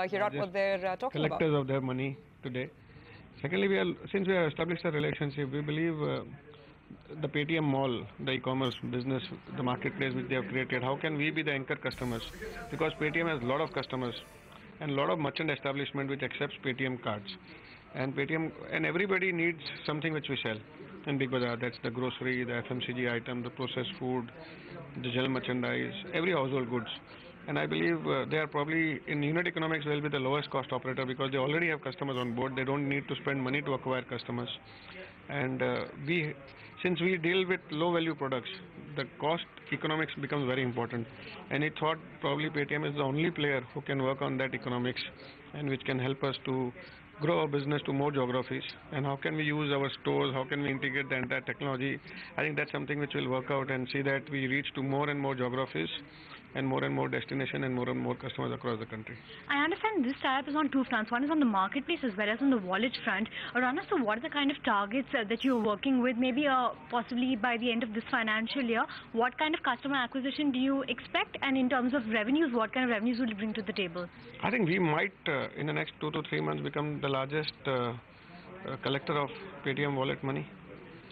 hear out what they're talking about. Collectors of their money today. Secondly, since we have established a relationship, we believe the Paytm Mall, the e-commerce business, the marketplace which they have created, how can we be the anchor customers? Because Paytm has a lot of customers and a lot of merchant establishment which accepts Paytm cards. And Paytm and everybody needs something which we sell in Big Bazaar. That's the grocery, the FMCG item, the processed food, the general merchandise, every household goods. And I believe they are probably in unit economics will be the lowest cost operator because they already have customers on board. They don't need to spend money to acquire customers. And since we deal with low value products, the cost economics becomes very important. And I thought probably Paytm is the only player who can work on that economics and which can help us to grow our business to more geographies. And how can we use our stores, how can we integrate the entire technology? I think that's something which will work out and see that we reach to more and more geographies and more destination and more customers across the country. I understand this tie-up is on two fronts. One is on the marketplace as well as on the wallet front. Rana, so what are the kind of targets that you're working with? Maybe possibly by the end of this financial year, what kind of customer acquisition do you expect? And in terms of revenues, what kind of revenues will you bring to the table? I think we might, in the next 2 to 3 months, become the largest collector of Paytm wallet money.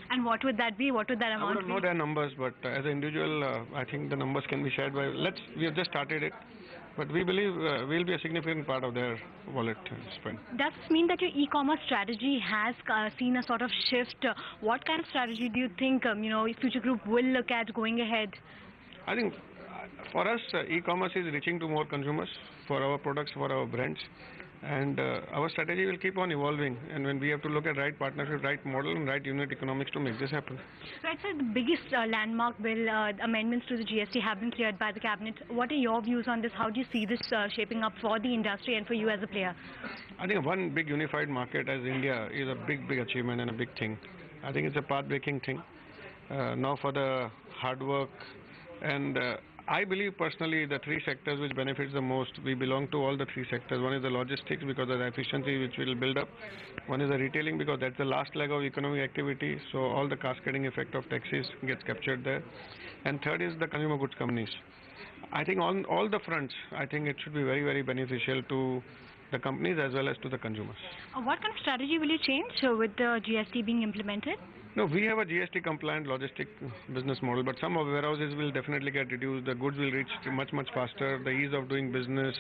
And what would that be? What would that amount be? I don't know their numbers, but as an individual, I think the numbers can be shared by. We have just started it, but we believe we'll be a significant part of their wallet spend. Does this mean that your e-commerce strategy has seen a sort of shift? What kind of strategy do you think Future Group will look at going ahead? I think for us, e-commerce is reaching to more consumers for our products, for our brands. And our strategy will keep on evolving, and when we have to look at right partnership, right model and right unit economics to make this happen. Right, so the biggest landmark bill amendments to the GST have been cleared by the cabinet. What are your views on this? How do you see this shaping up for the industry and for you as a player? I think one big unified market as India is a big achievement and a big thing. I think it's a path-breaking thing. Now for the hard work and I believe personally the 3 sectors which benefits the most, we belong to all the 3 sectors. One is the logistics because of the efficiency which will build up. One is the retailing because that's the last leg of economic activity. So all the cascading effect of taxes gets captured there. And third is the consumer goods companies. I think on all the fronts, I think it should be very beneficial to the companies as well as to the consumers. What kind of strategy will you change with the GST being implemented? No, we have a GST compliant logistic business model, but some of warehouses will definitely get reduced. The goods will reach much faster. The ease of doing business,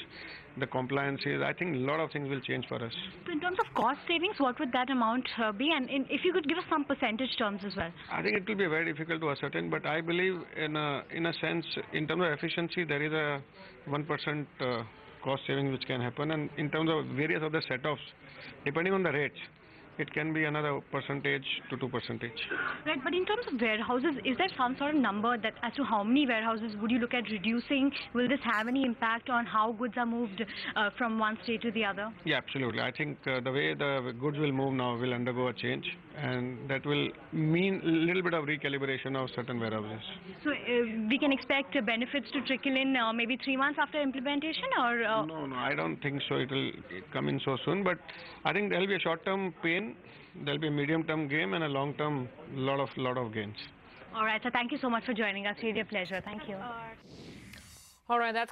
the compliances, I think a lot of things will change for us. So in terms of cost savings, what would that amount be? And if you could give us some percentage terms as well. I think it will be very difficult to ascertain, but I believe in a sense, in terms of efficiency, there is a 1% cost saving which can happen, and in terms of various other set-offs, depending on the rates, it can be another percentage to 2%. Right, but in terms of warehouses, is there some sort of number that as to how many warehouses would you look at reducing? Will this have any impact on how goods are moved from one state to the other? Yeah, absolutely. I think the way the goods will move now will undergo a change, and that will mean a little bit of recalibration of certain warehouses. So we can expect benefits to trickle in maybe 3 months after implementation, or? No, I don't think so. It will come in so soon, but I think there will be a short-term pain. There'll be a medium-term gain and a long-term lot of gains. All right, so thank you so much for joining us. Really a pleasure. Thank you. All right, that's